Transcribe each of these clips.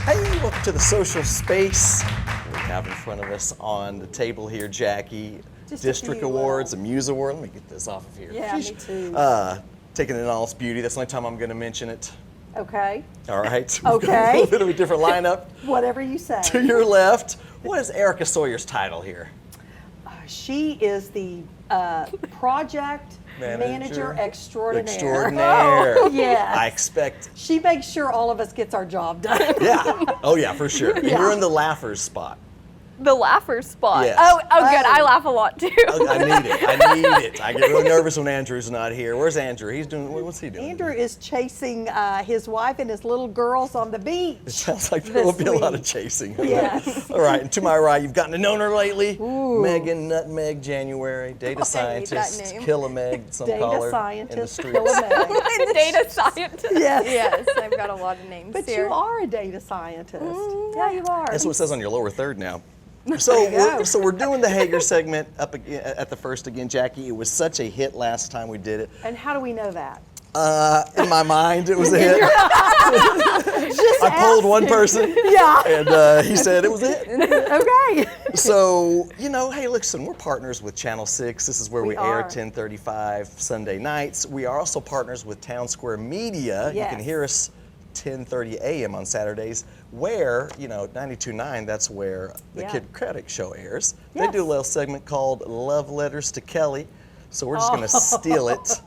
Hey, welcome to the social space. We have in front of us on the table here, Jackie, Just District Awards, a Muse Award. Let me get this off of here. Yeah, me too. Taking it in all its beauty. That's the only time I'm going to mention it. Okay. All right. We've got Okay. a little bit of a different lineup. Whatever you say. To your left, what is Erica Sawyer's title here? She is the project manager extraordinaire. Extraordinaire. Yes. I expect. She makes sure all of us gets our job done. Yeah. Oh, yeah, for sure. And Yeah. you're in the laughers spot. The laugher spot. Yes. Oh, good. I laugh a lot too. I need it. I need it. I get really nervous when Andrew's not here. Where's Andrew? He's doing. What's he doing? Andrew is chasing his wife and his little girls on the beach. It sounds like there will be a lot of chasing. Yes. All right. And to my right, you've gotten to know her lately. Ooh. Megan Nutmeg January, data scientist, name. Kill-a-Meg, some call Data her scientist, in the Kill streets. a Meg. Data scientist. Yes. Yes, I've got a lot of names But here. you are a data scientist. Yeah, you are. That's what it says on your lower third now. So we're doing the Hoegger segment up again, at the first again, Jackie. It was such a hit last time we did it. And how do we know that? In my mind, it was a hit. I polled one person, Yeah. and he said it was a hit. Okay. So, hey, listen, we're partners with Channel 6. This is where we air are. 10:35 Sunday nights. We are also partners with Townsquare Media. Yes. You can hear us 10:30 a.m. on Saturdays, where, 92.9, that's where the Yeah. Kid Craddock show airs. Yes. They do a little segment called Love Letters to Kelly. So we're just going to steal it.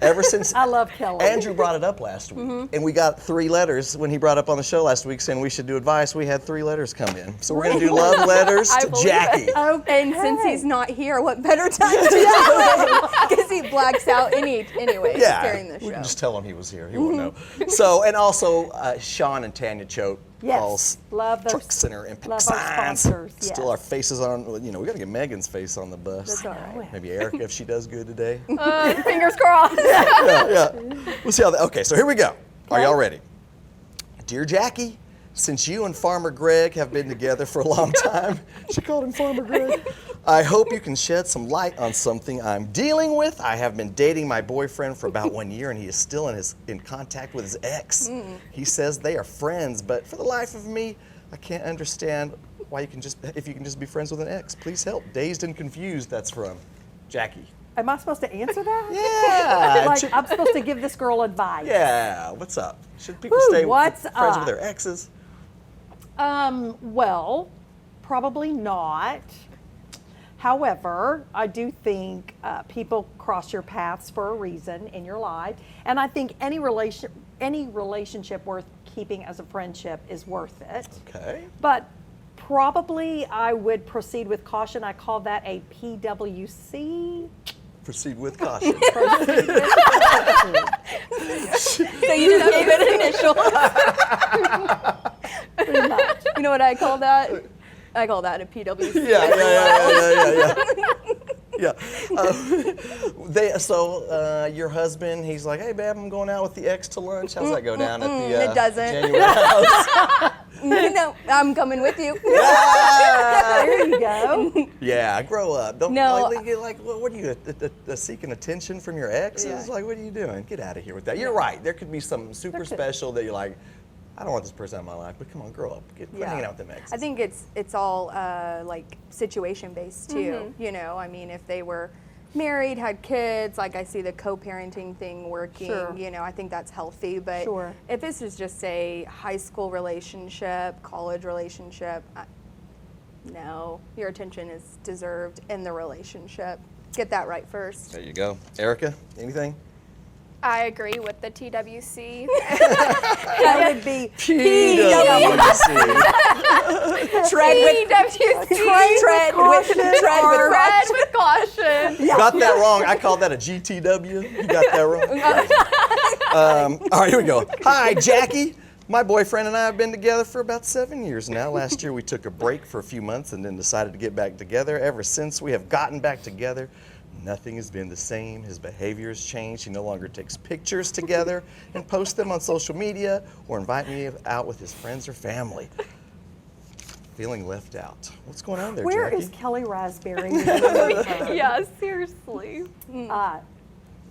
Ever since I love Kelly. Andrew brought it up last week, and we got 3 letters when he brought up on the show last week saying we should do advice. We had 3 letters come in. So we're going to do love letters I to believe Jackie. it. Okay. And since he's not here, what better time to do it? Because he blacks out anyway during the we show. can just tell him he was here. He won't know. So, and also Sean and Tanya Choate Yes. calls Love those. Truck Center and Pick love our Signs. sponsors, Still yes. our faces on, we got to get Megan's face on the bus. That's all right. Maybe Erica if she does good today. Fingers crossed. Yeah. We'll see how that, okay, so here we go. Are y'all ready? Dear Jackie, since you and Farmer Greg have been together for a long time, she called him Farmer Greg, I hope you can shed some light on something I'm dealing with. I have been dating my boyfriend for about 1 year and he is still in contact with his ex. He says they are friends, but for the life of me, I can't understand why if you can just be friends with an ex. Please help. Dazed and confused, that's from Jackie. Am I supposed to answer that? Yeah. Like, I'm supposed to give this girl advice. Yeah, what's up? Should people Woo, stay what's friends up? with their exes? Well, probably not. However, I do think people cross your paths for a reason in your life, and I think any relationship worth keeping as a friendship is worth it. Okay. But probably I would proceed with caution. I call that a PWC. Proceed with caution. Proceed with caution. So you just gave it initial. Pretty much. You know what I call that? I call that a PWC. Yeah. So your husband, he's like, hey, babe, I'm going out with the ex to lunch. How's that go down at the it doesn't. January house? No, I'm coming with you. There you go. Yeah, grow up. Don't No. like what are you seeking attention from your exes? Yeah. Like, what are you doing? Get out of here with that. You're right. There could be something super special that you're like, I don't want this person in my life, but come on, grow up. Quit hanging out with them exes. I think it's all like situation based too. I mean, if they were married, had kids, like I see the co-parenting thing working. Sure. I think that's healthy. But Sure. if this is just a high school relationship, college relationship, no, your attention is deserved in the relationship. Get that right first. There you go. Erica, anything? I agree with the TWC. That would be PWC. Tread with Tread with caution. Got that wrong. I called that a GTW. You got that wrong. All right, here we go. Hi, Jackie. My boyfriend and I have been together for about 7 years now. Last year we took a break for a few months and then decided to get back together. Ever since we have gotten back together, nothing has been the same. His behavior has changed. He no longer takes pictures together and posts them on social media or invite me out with his friends or family. Feeling left out. What's going on there, Where Jackie? is Kelly Raspberry? Yeah, seriously.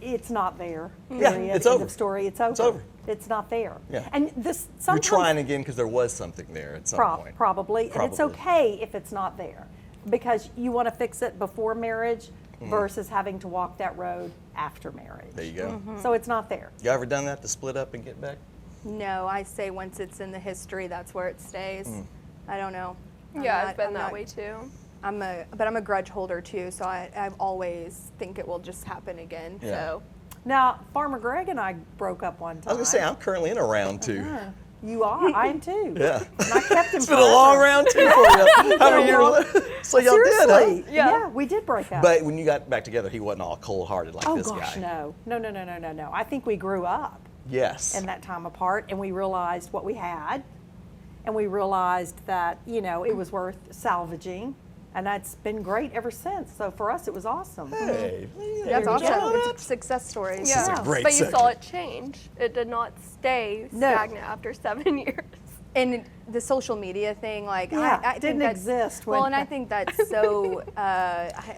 It's not there. Yeah, Period. it's End over. of story. It's over. It's over. It's not there. Yeah. And this You're sometimes trying again because there was something there at some point. probably, and it's okay if it's not there, because you want to fix it before marriage versus having to walk that road after marriage. There you go. So it's not there. You ever done that, to split up and get back? No, I say once it's in the history, that's where it stays. I don't know. Yeah, it's been that way too. But I'm a grudge holder too, so I always think it will just happen again. Yeah. So Now, Farmer Greg and I broke up one time. I was going to say, I'm currently in a round 2. You are? I am too. Yeah. And I kept him It's been a long forever. round 2 for you. How many years? So y'all did, huh? Seriously. Yeah, we did break up. But when you got back together, he wasn't all cold-hearted like oh this gosh, guy. no. I think we grew up Yes. in that time apart, and we realized what we had, and we realized that, you know, it was worth salvaging, and that's been great ever since. So for us, it was awesome. Hey. that's you awesome. go. It's success stories. This is a great But you segment. saw it change. It did not stay No. stagnant after 7 years. And the social media thing, like Yeah, I think didn't that's- exist Well, when- and I think that's so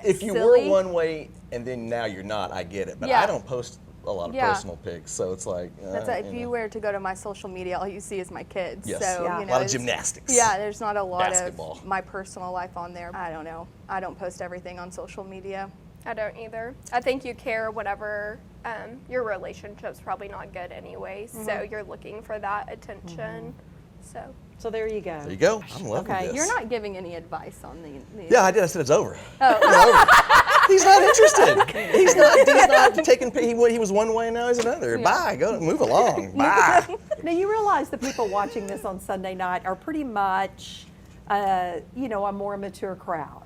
If you silly. were one way and then now you're not, I get it. But Yeah. I don't post a lot of Yeah. personal pics, so it's like. That's if you were to go to my social media, all you see is my kids. Yes. So Yeah. you A know, lot of it's- gymnastics. Yeah, there's not a lot Basketball. of my personal life on there. I don't know. I don't post everything on social media. I don't either. I think you care whenever your relationship's probably not good anyway, so you're looking for that attention. So there you go. There you go. I'm loving Okay, this. You're not giving any advice on the Yeah, I did. I said it's over. He's not interested. He's not taking. He was one way, now he's another. Bye. Go move along. Bye. Now you realize the people watching this on Sunday night are pretty much, you know, a more mature crowd.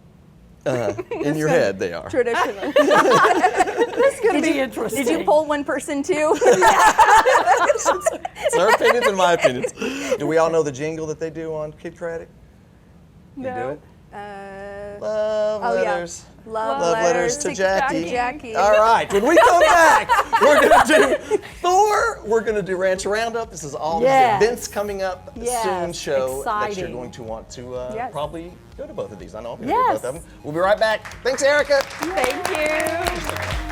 In your head, they are. traditional. It's going to be interesting. Did you poll one person too? It's our opinions and my opinions. Do we all know the jingle that they do on Kid Craddock? You do it? Love oh, yeah. letters. Love letters to Jackie. Jackie. All right, when we come back, we're going to do Thor. We're going to do Ranch Roundup. This is all Yes. these events coming up Yes, soon show that you're exciting. going to want to Yes. probably go to both of these. I know I'm going to Yes. do both of them. We'll be right back. Thanks, Erica. Thank you.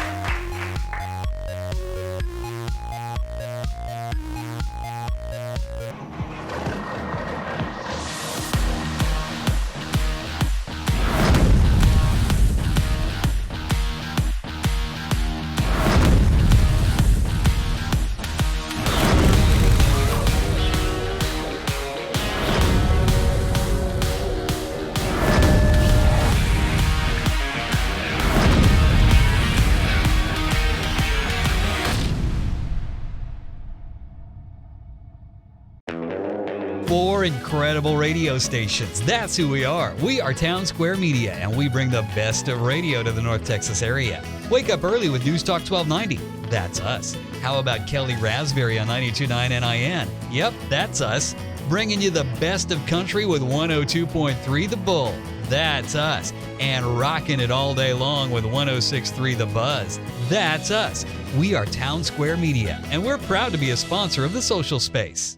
Four incredible radio stations. That's who we are. We are Townsquare Media, and we bring the best of radio to the North Texas area. Wake up early with NewsTalk 1290. That's us. How about Kelly Raspberry on 92.9 NIN? Yep, that's us. Bringing you the best of country with 102.3 The Bull. That's us. And rocking it all day long with 106.3 The Buzz. That's us. We are Townsquare Media, and we're proud to be a sponsor of the social space.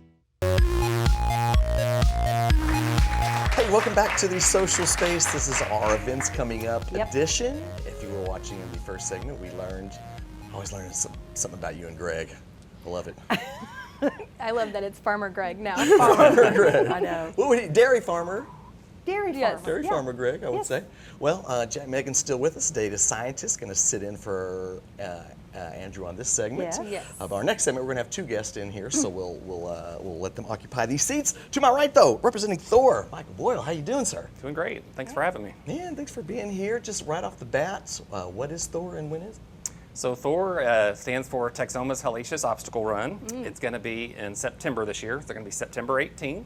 Hey, welcome back to the social space. This is our events coming up Yep. edition. If you were watching in the first segment, we always learned something about you and Greg. I love it. I love that it's Farmer Greg now. Greg. I know. What would he, dairy farmer? Dairy Yes. farmer. Dairy yeah. farmer Greg, I would Yes. say. Well, Megan's still with us, data scientist, going to sit in for Andrew on this segment. Yes. Yes. Of our next segment, we're going to have two guests in here, so we'll let them occupy these seats. To my right, though, representing Thor, Michael Boyle. How you doing, sir? Doing great. Thanks for having me. Man, thanks for being here. Just right off the bat, what is Thor and when is it? So THOR stands for ᴛＧŞΟİL Obstacle Run. It's going to be in September this year. It's going to be September 18th.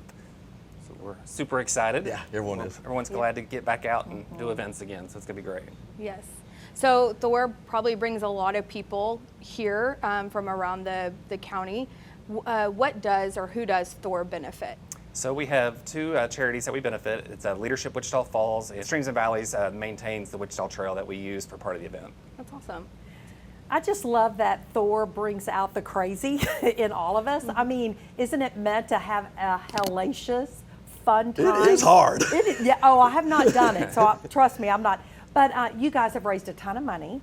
So we're super excited. Yeah, everyone is. Everyone's glad to get back out and do events again, so it's going to be great. Yes. So THOR probably brings a lot of people here from around the county. What does or who does THOR benefit? So we have two charities that we benefit. It's Leadership Wichita Falls. And Streams and Valleys maintains the Wichita Trail that we use for part of the event. That's awesome. I just love that Thor brings out the crazy in all of us. I mean, isn't it meant to have a hellacious, fun time? It is hard. It is, yeah. Oh, I have not done it, so trust me, I'm not. But you guys have raised a ton of money.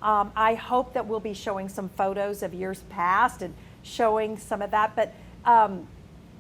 I hope that we'll be showing some photos of years past and showing some of that. But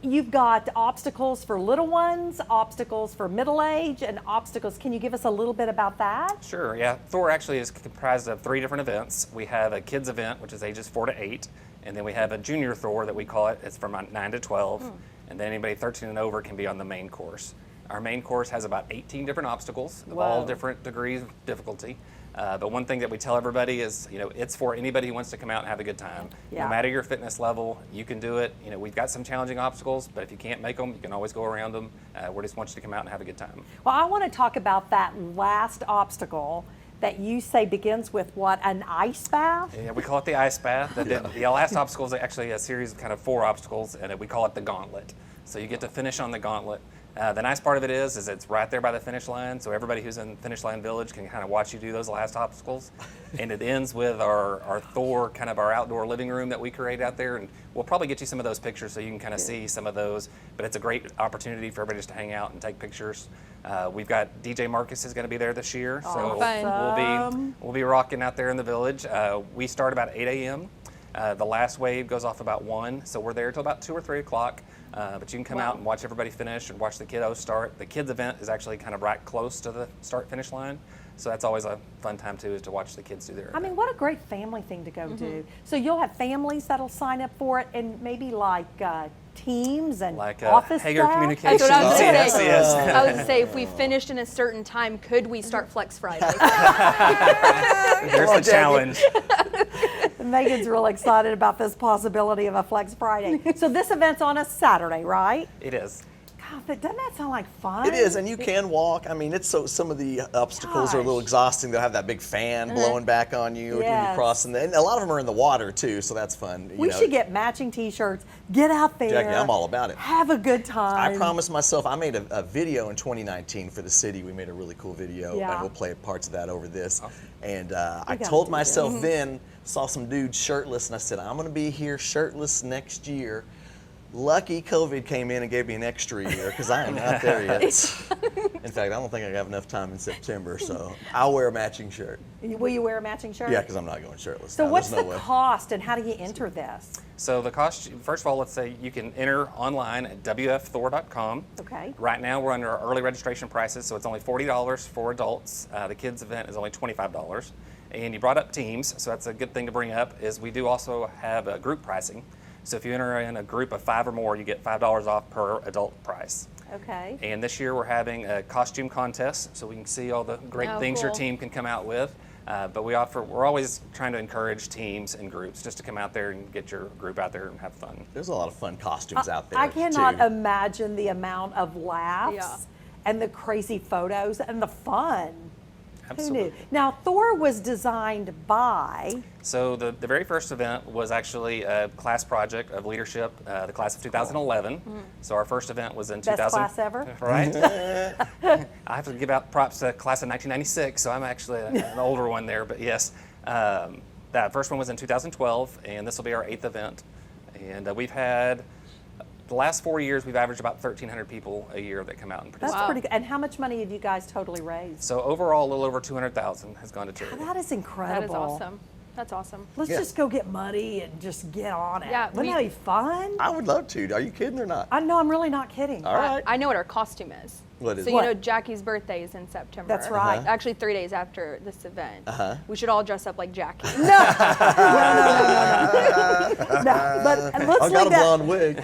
you've got obstacles for little ones, obstacles for middle age, and obstacles. Can you give us a little bit about that? Sure, yeah. Thor actually is comprised of 3 different events. We have a kids event, which is ages 4 to 8, and then we have a junior Thor that we call it. It's from 9 to 12, and then anybody 13 and over can be on the main course. Our main course has about 18 different obstacles of all different degrees of difficulty. But one thing that we tell everybody is, it's for anybody who wants to come out and have a good time. Yeah. No matter your fitness level, you can do it. We've got some challenging obstacles, but if you can't make them, you can always go around them. We just want you to come out and have a good time. Well, I want to talk about that last obstacle that you say begins with what, an ice bath? Yeah, we call it the ice bath. The last obstacle is actually a series of kind of 4 obstacles, and we call it the gauntlet. So you get to finish on the gauntlet. The nice part of it is it's right there by the finish line, so everybody who's in Finish Line Village can kind of watch you do those last obstacles. And it ends with our Thor, kind of our outdoor living room that we create out there, and we'll probably get you some of those pictures so you can kind of see some of those. But it's a great opportunity for everybody just to hang out and take pictures. We've got DJ Marcus is going to be there this year, so we'll be rocking out there in the village. We start about 8 a.m. The last wave goes off about 1, so we're there till about 2 or 3 o'clock. But you can come out and watch everybody finish and watch the kiddos start. The kids event is actually kind of right close to the start-finish line, so that's always a fun time too, is to watch the kids do their event. I mean, what a great family thing to go do. So you'll have families that'll sign up for it, and maybe like teams and Like office Hoegger staff? Communications. That's what I was going to say. Yes. I was going to say, if we finished in a certain time, could we start Flex Friday? There's the challenge. Megan's real excited about this possibility of a Flex Friday. So this event's on a Saturday, right? It is. God, doesn't that sound like fun? It is, and you can walk. I mean, it's some of the obstacles are a little Gosh. exhausting. They'll have that big fan blowing back on you when Yes. you're crossing. And a lot of them are in the water too, so that's fun. We should get matching T-shirts. Get out there. Jackie, I'm all about it. Have a good time. I promised myself, I made a video in 2019 for the city. We made a really cool video, Yeah. and we'll play parts of that over this. And I gotta told do myself then, saw some dude shirtless, and I said, I'm going to be here shirtless next year. Lucky COVID came in and gave me an extra year because I am not there yet. In fact, I don't think I have enough time in September, so I'll wear a matching shirt. Will you wear a matching shirt? Yeah, because I'm not going shirtless. So now. what's There's the no way. cost, and how do you enter this? So the cost, first of all, let's say you can enter online at wfthor.com. Okay. Right now we're under our early registration prices, so it's only $40 for adults. The kids event is only $25. And you brought up teams, so that's a good thing to bring up, is we do also have a group pricing. So if you enter in a group of 5 or more, you get $5 off per adult price. Okay. And this year we're having a costume contest, so we can see all the great things your cool. team can come out with. But we're always trying to encourage teams and groups just to come out there and get your group out there and have fun. There's a lot of fun costumes out there. I cannot too. imagine the amount of laughs Yeah. and the crazy photos and the fun. Absolutely. Who knew? Now, Thor was designed by, So the very first event was actually a class project of leadership, the class of 2011. So our first event was in Best 2000. class ever? Right. I have to give out props to class of 1996, so I'm actually an older one there, but yes. That first one was in 2012, and this will be our 8th event. And we've had, the last 4 years, we've averaged about 1,300 people a year that come out and that's participate. pretty good. And how much money have you guys totally raised? So overall, a little over 200,000 has gone to charity. That is incredible. That is awesome. That's awesome. Let's Yeah. just go get muddy and just get on it. Yeah, Wouldn't that be fun? I would love to. Are you kidding or not? I know, I'm really not kidding. All right. I know what our costume is. What is so it? you What? know Jackie's birthday is in September. That's right. Actually 3 days after this event. We should all dress up like Jackie. No, but let's I got leave a that. blonde wig.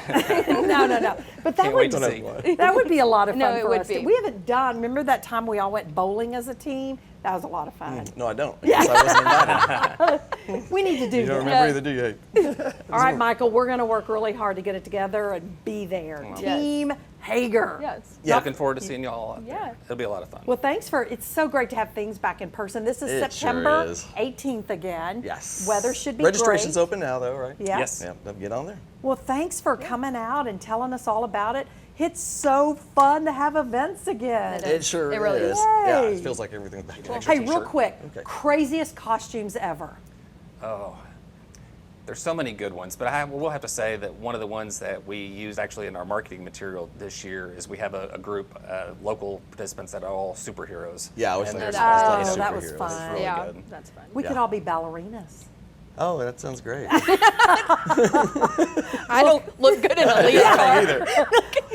No. But that Can't would wait to see. that would be a lot of fun No, it for would us. be. We haven't done. Remember that time we all went bowling as a team? That was a lot of fun. No, I don't. Because I wasn't invited. We need to do You don't that. remember either, do you? All right, Michael, we're going to work really hard to get it together and be there. Yes. Team Hoegger. Yes. Yeah. Looking forward to seeing you all out there. Yeah. It'll be a lot of fun. Well, thanks for, it's so great to have things back in person. This is It sure September is. 18th again. Yes. Weather should be Registration's great. open now, though, right? Yeah. Yes. Yeah, get on there. Well, thanks for coming out and telling us all about it. It's so fun to have events again. It It sure It really is. is. Yeah, Yay. it feels like everything's back to Hey, real quick, Okay. craziest costumes ever. Oh, there's so many good ones, but I will have to say that one of the ones that we used actually in our marketing material this year is we have a group, local participants that are all superheroes. Yeah, I always And think there's it's Oh, always that was superheroes. fun. really yeah, good. that's fun. We could Yeah. all be ballerinas. Oh, that sounds great. I don't look good in a leotard. I don't either.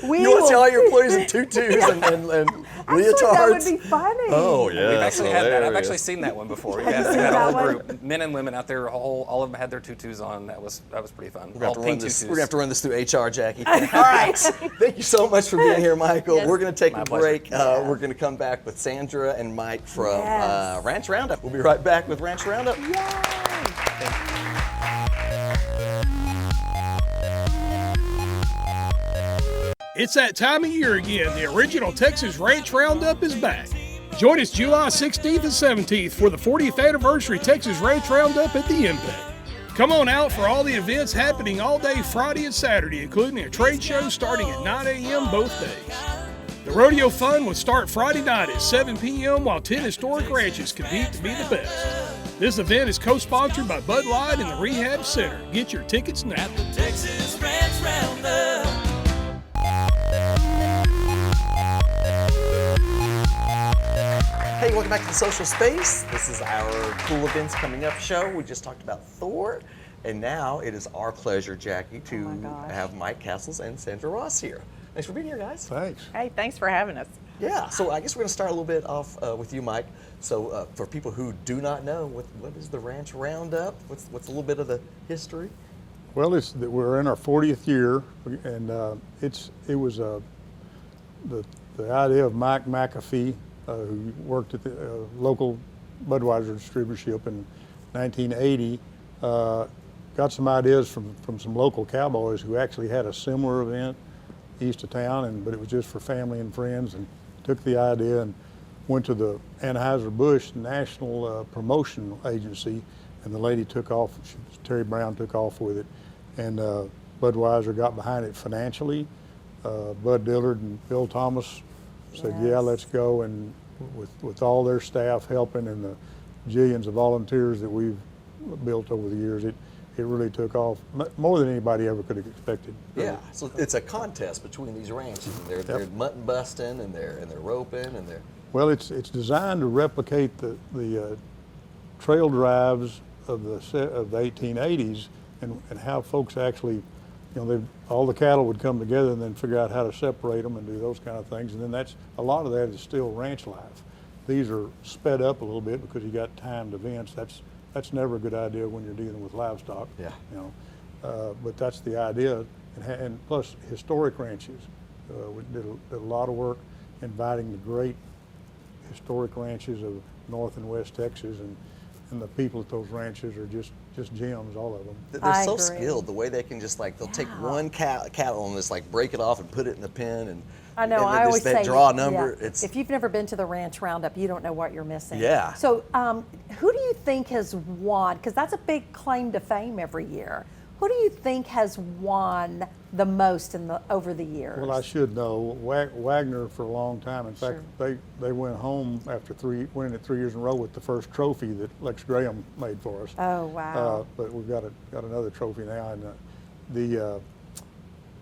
We You want to see will- all your employees in tutus and Actually, leotards? that would be funny. Oh, yeah. We've that's actually had that. I've hilarious. actually seen that one before. We've Have you had seen that that whole one? group, men and women out there, all of them had their tutus on. That was pretty fun. We're All going pink to tutus. have to run this through HR, Jackie. All right. Thank you so much for being here, Michael. Yes. We're going to take My a pleasure. break. We're going to come back with Sandra and Mike from Yes. Ranch Roundup. We'll be right back with Ranch Roundup. It's that time of year again. The original Texas Ranch Roundup is back. Join us July 16th and 17th for the 40th anniversary Texas Ranch Roundup at the Impact. Come on out for all the events happening all day Friday and Saturday, including a trade show starting at 9 a.m. both days. The rodeo fun will start Friday night at 7 p.m. while 10 historic ranches compete to be the best. This event is co-sponsored by Bud Light and the Rehab Center. Get your tickets now. Texas Ranch Roundup. Hey, welcome back to the Social Space. This is our cool events coming up show. We just talked about Thor, and now it is our pleasure, Jackie, to my gosh. have Mike Castles and Sandra Ross here. Thanks for being here, guys. Thanks. Hey, thanks for having us. Yeah, so I guess we're going to start a little bit off with you, Mike. So for people who do not know, what is the Ranch Roundup? What's a little bit of the history? Well, we're in our 40th year, and it was the idea of Mike McAfee, who worked at the local Budweiser distributorship in 1980, got some ideas from some local cowboys who actually had a similar event east of town, but it was just for family and friends, and took the idea and went to the Anheuser-Busch National Promotion Agency, and the lady took off, Terry Brown took off with it, and Budweiser got behind it financially. Bud Dillard and Bill Thomas said, yeah, let's go, and with all their staff helping and the jillions of volunteers that we've built over the years, it really took off more than anybody ever could have expected. Yeah, so it's a contest between these ranches, and they're mutton busting, and they're roping, and they're... Well, it's designed to replicate the trail drives of the 1880s, and how folks actually, all the cattle would come together and then figure out how to separate them and do those kind of things. And then a lot of that is still ranch life. These are sped up a little bit because you got timed events. That's never a good idea when you're dealing with livestock. Yeah. But that's the idea, and plus historic ranches. We did a lot of work inviting the great historic ranches of North and West Texas, and the people at those ranches are just gems, all of them. They're I so agree. skilled, the way they can just they'll take one cattle and just break it off and put it in the pen, and I know. and I always that say, draw number. yeah, if you've never been to the Ranch Roundup, you don't know what you're missing. Yeah. So, who do you think has won? Because that's a big claim to fame every year. Who do you think has won the most over the years? Well, I should know. Wagner for a long time. In fact, they went home after winning it 3 years in a row with the first trophy that Lex Graham made for us. Oh, wow. But we've got another trophy now, and the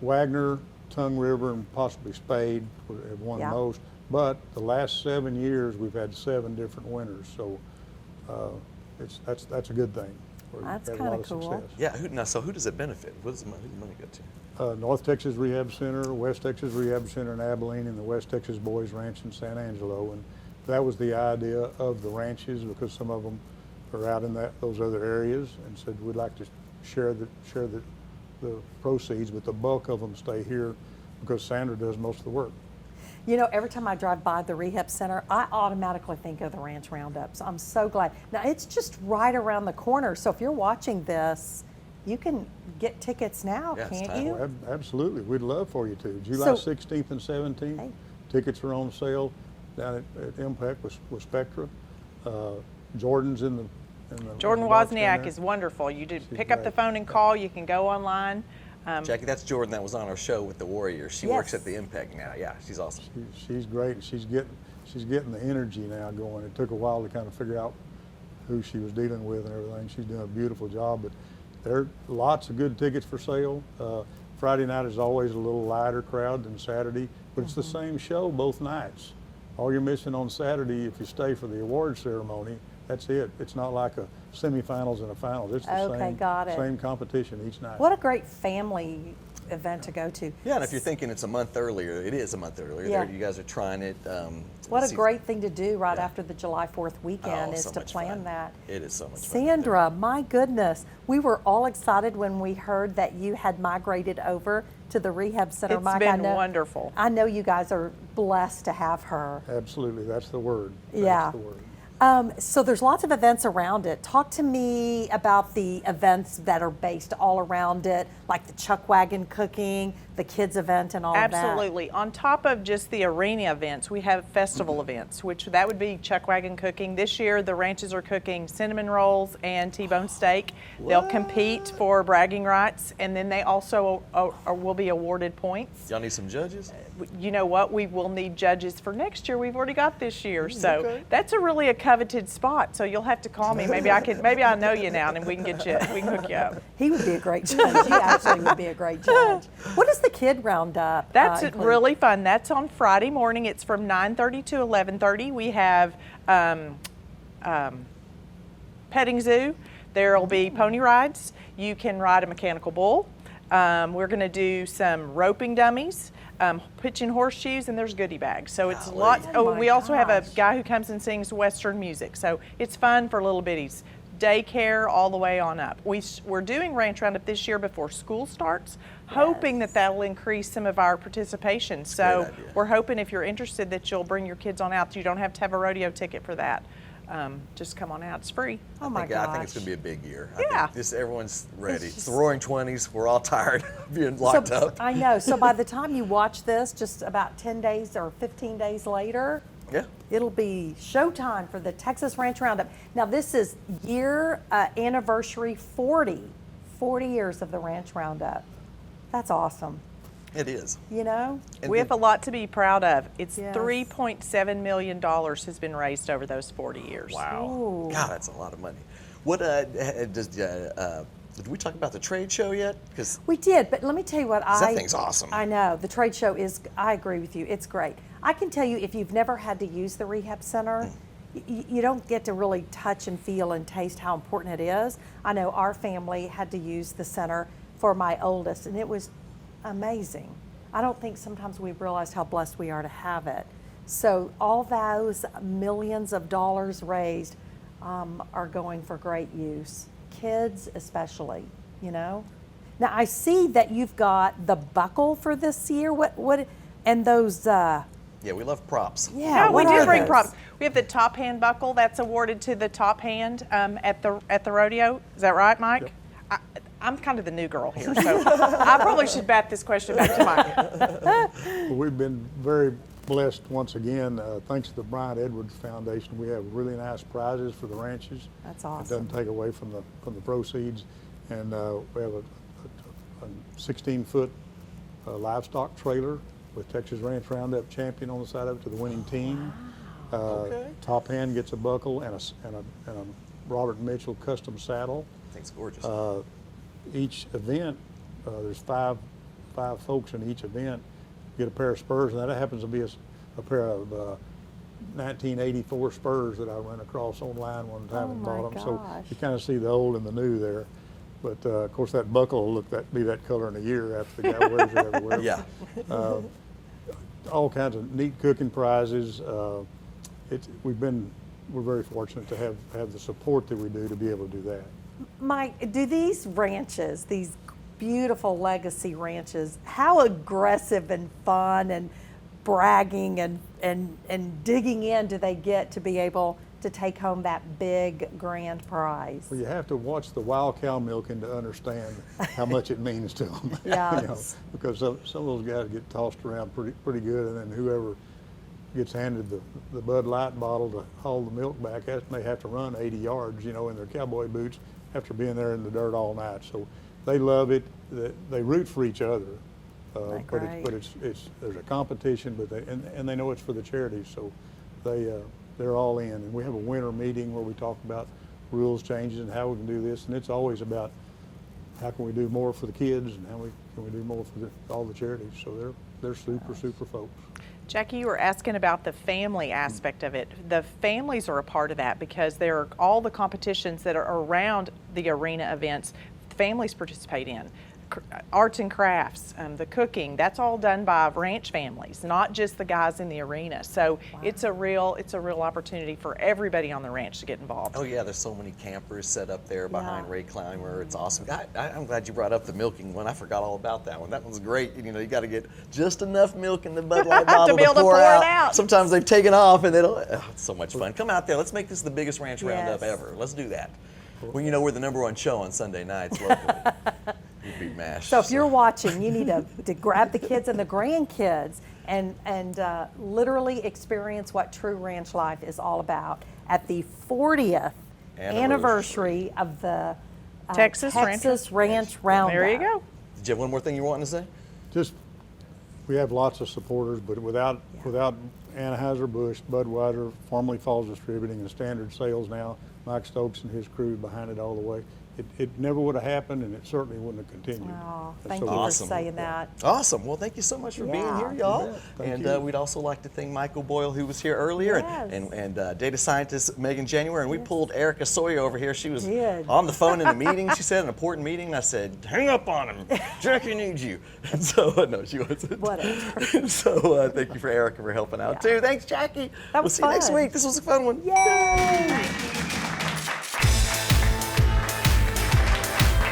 Wagner, Tongue River, and possibly Spade have won Yeah. most. But the last 7 years, we've had 7 different winners. So that's a good thing. We've That's had a kinda lot of cool. success. Yeah, so who does it benefit? Who's the money go to? North Texas Rehab Center, West Texas Rehab Center in Abilene, and the West Texas Boys Ranch in San Angelo. And that was the idea of the ranches, because some of them are out in those other areas, and said we'd like to share the proceeds, but the bulk of them stay here because Sandra does most of the work. Every time I drive by the rehab center, I automatically think of the Ranch Roundups. I'm so glad. Now, it's just right around the corner, so if you're watching this, you can get tickets now, Yeah, it's can't time. you? Well, absolutely, we'd love for you to. July So- 16th and 17th, Hey. tickets are on sale down at Impact with Spectra. Jordan's in the Jordan box down Wozniak there. is wonderful. You She's pick up the great. phone and call. You can go online. Jackie, that's Jordan that was on our show with the Warriors. She works Yes. at the Impact now. Yeah, she's awesome. She's great, and she's getting the energy now going. It took a while to kind of figure out who she was dealing with and everything. She's doing a beautiful job, but there are lots of good tickets for sale. Friday night is always a little lighter crowd than Saturday, but it's the same show both nights. All you're missing on Saturday, if you stay for the award ceremony, That's it. It's not like a semifinals and a finals. It's the Okay, got it. same competition each night. What a great family event to go to. Yeah, and if you're thinking it's a month earlier, it is a month earlier. Yeah. You guys are trying it. What a see- great thing to do right Yeah. after the July 4th weekend Oh, is so to much plan fun. that. It is so much fun. Sandra, my goodness, we were all excited when we heard that you had migrated over to the rehab center. It's Mike, been wonderful. I know you guys are blessed to have her. Absolutely, that's the word. Yeah. That's the word. So there's lots of events around it. Talk to me about the events that are based all around it, like the chuck wagon cooking, the kids event, and all of that. Absolutely. On top of just the arena events, we have festival events, which that would be chuck wagon cooking. This year, the ranches are cooking cinnamon rolls and T-bone steak. They'll compete for bragging rights, and then they also will be awarded points. Y'all need some judges? You know what? We will need judges for next year. We've already got this year, so okay. that's really a coveted spot. So you'll have to call me. Maybe I know you now, and we can hook you up. He would be a great judge. He actually would be a great judge. What is the kid roundup? That's include? really fun. That's on Friday morning. It's from 9:30 to 11:30. We have petting zoo. There will be pony rides. You can ride a mechanical bull. We're going to do some roping dummies, pitching horseshoes, and there's goodie bags. So it's Golly. lots. Oh Oh, my we also have a gosh. guy who comes and sings Western music. So it's fun for little bitties. Daycare all the way on up. We're doing Ranch Roundup this year before school starts, hoping that that'll increase some of our participation. So idea. we're hoping if you're interested that you'll bring your kids on out. You don't have to have a rodeo ticket for that. Just come on out. It's free. Oh my I gosh. think it's going to be a big year. Yeah. I think everyone's ready. It's the Roaring 20s. We're all tired of being locked So, up. I know. So by the time you watch this, just about 10 days or 15 days later, Yeah. it'll be showtime for the Texas Ranch Roundup. Now this is anniversary 40 years of the Ranch Roundup. That's awesome. It is. You know? And We have a lot to be proud of. It's Yes. $3.7 million has been raised over those 40 years. Wow. Ooh. God, that's a lot of money. What did we talk about the trade show yet? Because We did, but let me tell you what that thing's awesome. I know. The trade show is, I agree with you, it's great. I can tell you if you've never had to use the rehab center, you don't get to really touch and feel and taste how important it is. I know our family had to use the center for my oldest, and it was amazing. I don't think sometimes we've realized how blessed we are to have it. So all those millions of dollars raised are going for great use. Kids especially, you know. Now I see that you've got the buckle for this year. What and those yeah, we love props. yeah, Yeah, we what are did bring those? props. We have the top hand buckle that's awarded to the top hand at the rodeo. Is that right, Mike? I'm kind of the new girl here, so I probably should bat this question back to Mike. Well, we've been very blessed once again, thanks to the Bryant Edwards Foundation. We have really nice prizes for the ranches. That's It awesome. doesn't take away from the proceeds, and we have a 16-foot livestock trailer with Texas Ranch Roundup champion on the side of it to the winning team. Okay. Top hand gets a buckle and a Robert Mitchell custom saddle. Thing's gorgeous. Each event, there's five folks in each event get a pair of spurs, and that happens to be a pair of 1984 spurs that I ran across online one time Oh and my bought them. So gosh. you kind of see the old and the new there. But of course, that buckle will be that color in a year after the guy wears it everywhere. Yeah. All kinds of neat cooking prizes. We're very fortunate to have the support that we do to be able to do that. Mike, do these ranches, these beautiful legacy ranches, how aggressive and fun and bragging and digging in do they get to be able to take home that big grand prize? Well, you have to watch the wild cow milking to understand how much it means to them. Yes. Because some of those guys get tossed around pretty good, and then whoever gets handed the Bud Light bottle to haul the milk back, they have to run 80 yards, in their cowboy boots after being there in the dirt all night. So they love it. They root for each other. But great? there's a competition, but they know it's for the charities, so they're all in. And we have a winter meeting where we talk about rules changes and how we can do this, and it's always about how can we do more for the kids and how can we do more for all the charities. So they're super folks. Jackie, you were asking about the family aspect of it. The families are a part of that because there are all the competitions that are around the arena events, families participate in. Arts and crafts, the cooking, that's all done by ranch families, not just the guys in the arena. So it's a real opportunity for everybody on the ranch to get involved. Oh yeah, there's so many campers set up there behind Ray Clymer. It's awesome. I'm glad you brought up the milking one. I forgot all about that one. That one's great. You know, you got to get just enough milk in the Bud Light bottle be able to pour it out. Sometimes they've taken off and they don't. Oh, it's so much fun. Come out there. Let's make this the biggest ranch roundup ever. Let's do that. Well, you know, we're the #1 show on Sunday nights locally. You'd be mashed. So if you're watching, you need to grab the kids and the grandkids and literally experience what true ranch life is all about at the 40th anniversary of the Texas Ranch Roundup. There you go. Did you have one more thing you wanted to say? Just, we have lots of supporters, but without Anheuser-Busch, Budweiser, formerly Falls Distributing, and Standard Sales now, Mike Stokes and his crew behind it all the way, it never would have happened, and it certainly wouldn't have continued. Oh, And thank so you for Awesome. saying that. Awesome. Well, thank you so much for being here, y'all. Thank And you. we'd also like to thank Michael Boyle, who was here earlier, and data scientist Megan January. And we pulled Erica SAWYER over here. She was on the phone in a meeting. She said an important meeting. And I said, hang up on him. Jackie needs you. And so, no, she wasn't. Whatever. So thank you for Erica for helping out too. Thanks, Jackie. That We'll was see you next fun. week. This was a fun one. Yay!